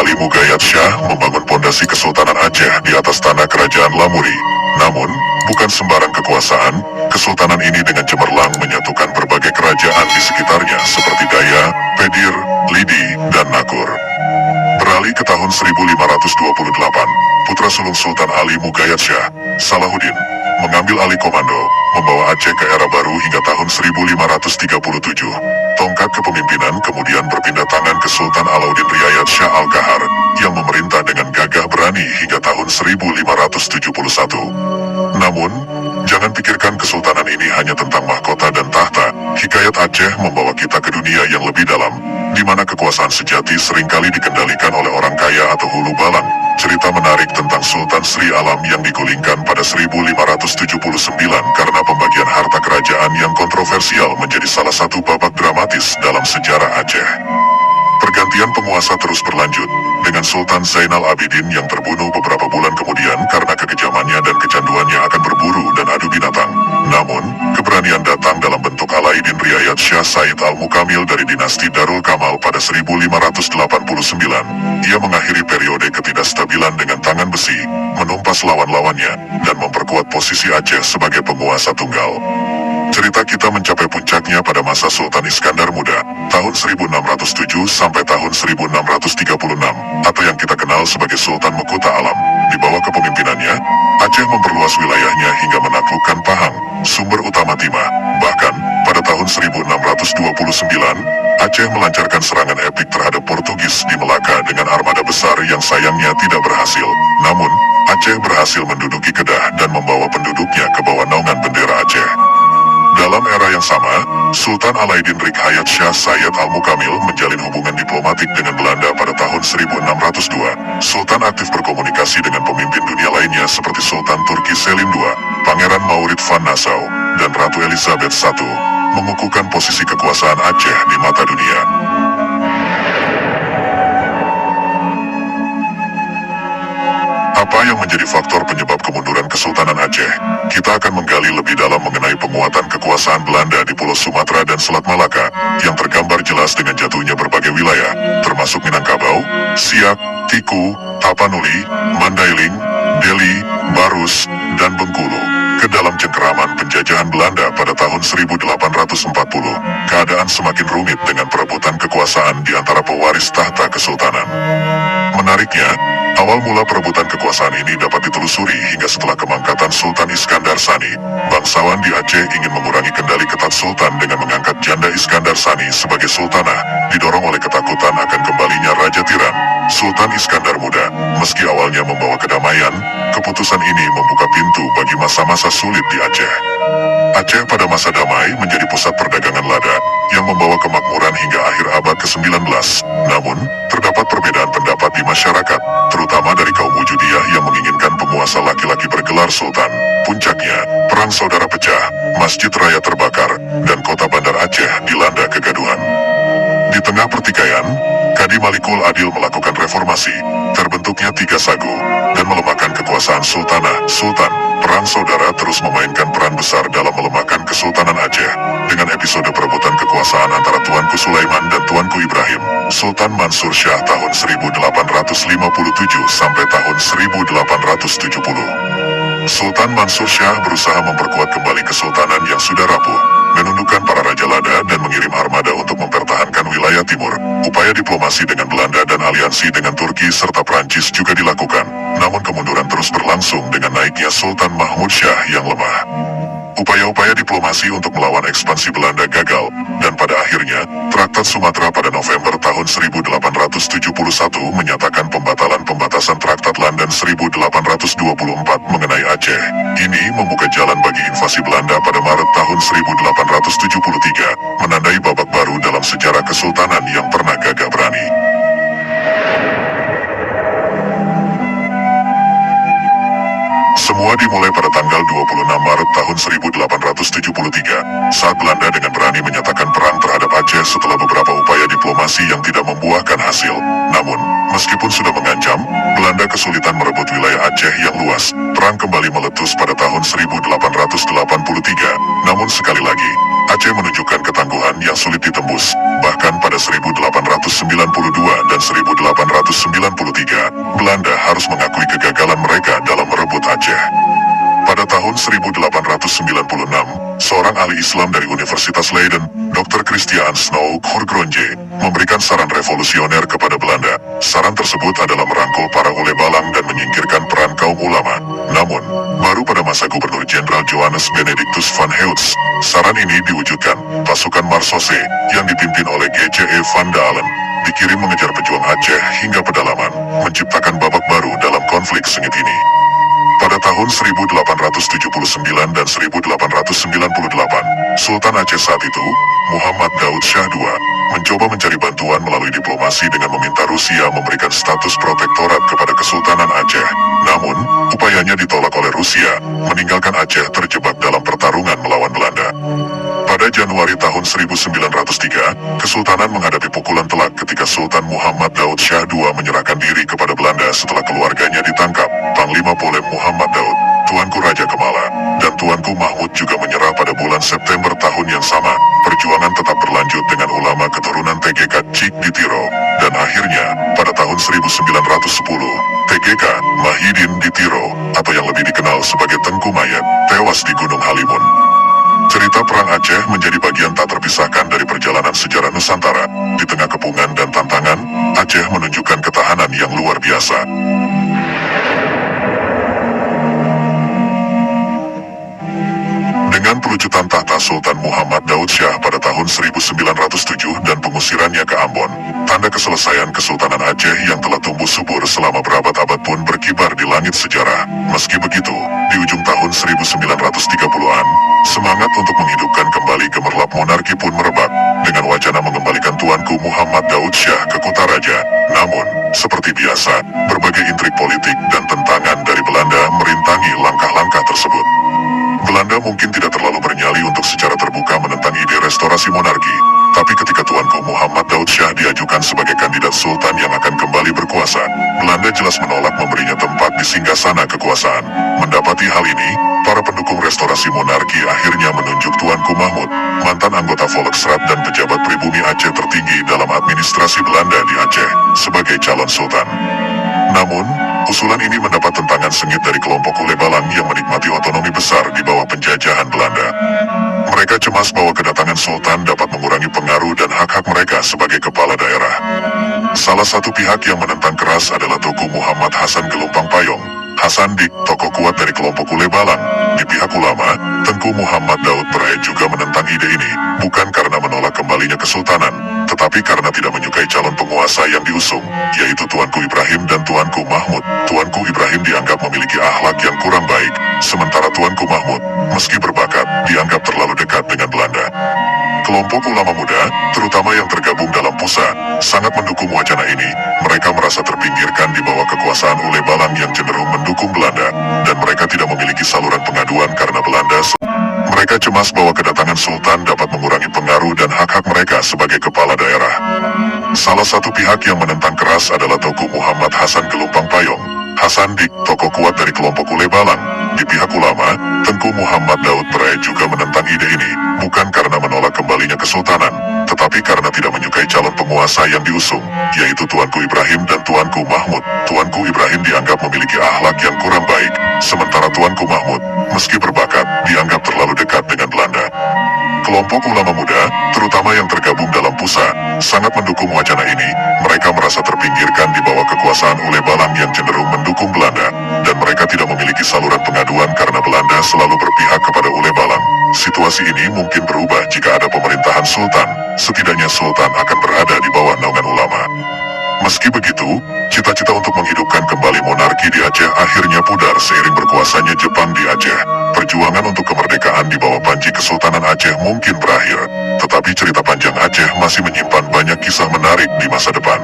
Ali Mughayat Shah membangun pondasi Kesultanan Aceh di atas tanah kerajaan Lamuri. Namun, bukan sembarang kekuasaan, kesultanan ini dengan cemerlang menyatukan berbagai kerajaan di sekitarnya seperti Daya, Pedir, Lidi, dan Nakur. Beralih ke tahun 1528, putra sulung Sultan Ali Mughayat Shah, Salahuddin, mengambil alih komando, membawa Aceh ke era baru hingga tahun 1537. Tongkat kepemimpinan kemudian berpindah tangan ke Sultan Alauddin Riayat Shah Al-Kahar, yang memerintah dengan gagah berani hingga tahun 1571. Namun, jangan pikirkan kesultanan ini hanya tentang mahkota dan tahta. Hikayat Aceh membawa kita ke dunia yang lebih dalam, di mana kekuasaan sejati seringkali dikendalikan oleh orang kaya atau hulu balang. Cerita menarik tentang Sultan Sri Alam yang digulingkan pada 1579 karena pembagian harta kerajaan yang kontroversial menjadi salah satu babak dramatis dalam sejarah Aceh. Pergantian penguasa terus berlanjut, dengan Sultan Zainal Abidin yang terbunuh beberapa bulan kemudian karena kekejamannya dan kecanduannya akan berburu dan adu binatang. Namun, keberanian datang dalam bentuk Alauddin Riayat Shah Said Al-Mukamil dari dinasti Darul Kamal pada 1589. Ia mengakhiri periode ketidakstabilan dengan tangan besi, menumpas lawan-lawannya, dan memperkuat posisi Aceh sebagai penguasa tunggal. Cerita kita mencapai puncaknya pada masa Sultan Iskandar Muda, tahun 1607 sampai tahun 1636, atau yang kita kenal sebagai Sultan Mekuta Alam. Di bawah kepemimpinannya, Aceh memperluas wilayahnya hingga menaklukkan Pahang, sumber utama timah. Bahkan, pada tahun 1629, Aceh melancarkan serangan epik terhadap Portugis di Melaka dengan armada besar yang sayangnya tidak berhasil. Namun, Aceh berhasil menduduki Kedah dan membawa penduduknya ke bawah naungan bendera Aceh. Dalam era yang sama, Sultan Alauddin Riayat Shah Said Al-Mukamil menjalin hubungan diplomatik dengan Belanda pada tahun 1602. Sultan aktif berkomunikasi dengan pemimpin dunia lainnya seperti Sultan Turki Selim II, Pangeran Maurits van Nassau, dan Ratu Elizabeth I, mengukuhkan posisi kekuasaan Aceh di mata dunia. Apa yang menjadi faktor penyebab kemunduran Kesultanan Aceh? Kita akan menggali lebih dalam mengenai penguatan kekuasaan Belanda di Pulau Sumatera dan Selat Malaka, yang tergambar jelas dengan jatuhnya berbagai wilayah, termasuk Minangkabau, Siak, Tiku, Tapanuli, Mandailing, Deli, Barus, dan Bengkulu, ke dalam cengkeraman penjajahan Belanda pada tahun 1840. Keadaan semakin rumit dengan perebutan kekuasaan di antara pewaris tahta kesultanan. Menariknya, awal mula perebutan kekuasaan ini dapat ditelusuri hingga setelah kemangkatan Sultan Iskandar Sani. Bangsawan di Aceh ingin mengurangi kendali ketat Sultan dengan mengangkat janda Iskandar Sani sebagai sultanah, didorong oleh ketakutan akan kembalinya Raja Tiran, Sultan Iskandar Muda. Meski awalnya membawa kedamaian, keputusan ini membuka pintu bagi masa-masa sulit di Aceh. Aceh pada masa damai menjadi pusat perdagangan lada, yang membawa kemakmuran hingga akhir abad ke-19. Namun, terdapat perbedaan pendapat di masyarakat, terutama dari kaum Wujudiyah yang menginginkan penguasa laki-laki bergelar sultan. Puncaknya, perang saudara pecah, masjid raya terbakar, dan kota bandar Aceh dilanda kegaduhan. Di tengah pertikaian, Kadi Malikul Adil melakukan reformasi, terbentuknya tiga sagu, dan melemahkan kekuasaan Sultan. Perang saudara terus memainkan peran besar dalam melemahkan Kesultanan Aceh, dengan episode perebutan kekuasaan antara Tuanku Sulaiman dan Tuanku Ibrahim, Sultan Mansur Shah tahun 1857 sampai tahun 1870. Sultan Mansur Shah berusaha memperkuat kembali kesultanan yang sudah rapuh, menundukkan para raja lada dan mengirim armada untuk mempertahankan wilayah timur. Upaya diplomasi dengan Belanda dan aliansi dengan Turki serta Prancis juga dilakukan, namun kemunduran terus berlangsung dengan naiknya Sultan Mahmud Shah yang lemah. Upaya-upaya diplomasi untuk melawan ekspansi Belanda gagal, dan pada akhirnya, Traktat Sumatera pada November tahun 1871 menyatakan pembatasan Traktat London 1824 mengenai Aceh. Ini membuka jalan bagi invasi Belanda pada Maret tahun 1873, menandai babak baru dalam sejarah kesultanan yang pernah gagah berani. Semua dimulai pada tanggal 26 Maret tahun 1873, saat Belanda dengan berani menyatakan perang terhadap Aceh setelah beberapa upaya diplomasi yang tidak membuahkan hasil. Namun, meskipun sudah mengancam, Belanda kesulitan merebut wilayah Aceh yang luas. Perang kembali meletus pada tahun 1883. Namun sekali lagi, Aceh menunjukkan ketangguhan yang sulit ditembus. Bahkan pada 1892 dan 1893, Belanda harus mengakui kegagalan mereka dalam merebut Aceh. Pada tahun 1896, seorang ahli Islam dari Universitas Leiden, Dr. Christian Snow Khorgronje, memberikan saran revolusioner kepada Belanda. Saran tersebut adalah merangkul para ulebalang dan menyingkirkan peran kaum ulama. Namun, baru pada masa Gubernur Jenderal Johannes Benedictus van Heutz, saran ini diwujudkan. Pasukan Marsose, yang dipimpin oleh G.C.E. van Dalen, dikirim mengejar pejuang Aceh hingga pedalaman, menciptakan babak baru dalam konflik sengit ini. Pada tahun 1879 dan 1898, Sultan Aceh saat itu, Muhammad Daud Shah II, mencoba mencari bantuan melalui diplomasi dengan meminta Rusia memberikan status protektorat kepada Kesultanan Aceh. Namun, upayanya ditolak oleh Rusia, meninggalkan Aceh terjebak dalam pertarungan melawan Belanda. Pada Januari tahun 1903, Kesultanan menghadapi pukulan telak ketika Sultan Muhammad Daud Shah II menyerahkan diri kepada Belanda setelah keluarganya ditangkap. Panglima Polem Muhammad Daud, Tuanku Raja Kemala, dan Tuanku Mahmud juga menyerah pada bulan September tahun yang sama. Perjuangan tetap berlanjut dengan ulama keturunan TGK Cik di Tiro, dan akhirnya, pada tahun 1910, TGK Mahidin di Tiro, atau yang lebih dikenal sebagai Tengku Mayat, tewas di Gunung Halimun. Cerita Perang Aceh menjadi bagian tak terpisahkan dari perjalanan sejarah Nusantara. Di tengah kepungan dan tantangan, Aceh menunjukkan ketahanan yang luar biasa. Dengan pelucutan tahta Sultan Muhammad Daud Shah pada tahun 1907 dan pengusirannya ke Ambon, tanda keselesaian Kesultanan Aceh yang telah tumbuh subur selama berabad-abad pun berkibar di langit sejarah. Meski begitu, di ujung tahun 1930-an, semangat untuk menghidupkan kembali gemerlap monarki pun merebak, dengan wacana mengembalikan Tuanku Muhammad Daud Shah ke kota raja. Namun, seperti biasa, berbagai intrik politik dan tentangan dari Belanda merintangi langkah-langkah tersebut. Belanda mungkin tidak terlalu bernyali untuk secara terbuka menentang ide restorasi monarki, tapi ketika Tuanku Muhammad Daud Shah diajukan sebagai kandidat sultan yang akan kembali berkuasa, Belanda jelas menolak memberinya tempat di singgasana kekuasaan. Mendapati hal ini, para pendukung restorasi monarki akhirnya menunjuk Tuanku Mahmud, mantan anggota Volksraad dan pejabat pribumi Aceh tertinggi dalam administrasi Belanda di Aceh, sebagai calon sultan. Namun, usulan ini mendapat tentangan sengit dari kelompok ulebalang yang menikmati otonomi besar di bawah penjajahan Belanda. Mereka cemas bahwa kedatangan sultan dapat mengurangi pengaruh dan hak-hak mereka sebagai kepala daerah. Salah satu pihak yang menentang keras adalah Tuanku Muhammad Hasan Gelumpang Payong. Hasan Dik, tokoh kuat dari kelompok ulebalang. Di pihak ulama, Tengku Muhammad Daud Brai juga menentang ide ini, bukan karena menolak kembalinya kesultanan, tetapi karena tidak menyukai calon penguasa yang diusung, yaitu Tuanku Ibrahim dan Tuanku Mahmud. Tuanku Ibrahim dianggap memiliki akhlak yang kurang baik, sementara Tuanku Mahmud, meski berbakat, dianggap terlalu dekat dengan Belanda. Kelompok ulama muda, terutama yang tergabung dalam pusat, sangat mendukung wacana ini. Mereka merasa terpinggirkan di bawah kekuasaan ulebalang yang cenderung mendukung Belanda, dan mereka tidak memiliki saluran pengaduan karena Belanda. Mereka cemas bahwa kedatangan sultan dapat mengurangi pengaruh dan hak-hak mereka sebagai kepala daerah. Salah satu pihak yang menentang keras adalah Tuanku Muhammad Hasan Gelumpang Payong. Hasan Dik, tokoh kuat dari kelompok ulebalang. Di pihak ulama, Tengku Muhammad Daud Brai juga menentang ide ini, bukan karena menolak kembalinya kesultanan, tetapi karena tidak menyukai calon penguasa yang diusung, yaitu Tuanku Ibrahim dan Tuanku Mahmud. Tuanku Ibrahim dianggap memiliki akhlak yang kurang baik, sementara Tuanku Mahmud, meski berbakat, dianggap terlalu dekat dengan Belanda. Kelompok ulama muda, terutama yang tergabung dalam pusat, sangat mendukung wacana ini. Mereka merasa terpinggirkan di bawah kekuasaan ulebalang yang cenderung mendukung Belanda, dan mereka tidak memiliki saluran pengaduan karena Belanda selalu berpihak kepada ulebalang. Situasi ini mungkin berubah jika ada pemerintahan sultan, setidaknya sultan akan berada di bawah naungan ulama. Meski begitu, cita-cita untuk menghidupkan kembali monarki di Aceh akhirnya pudar seiring berkuasanya Jepang di Aceh. Perjuangan untuk kemerdekaan di bawah panji Kesultanan Aceh mungkin berakhir, tetapi cerita panjang Aceh masih menyimpan banyak kisah menarik di masa depan.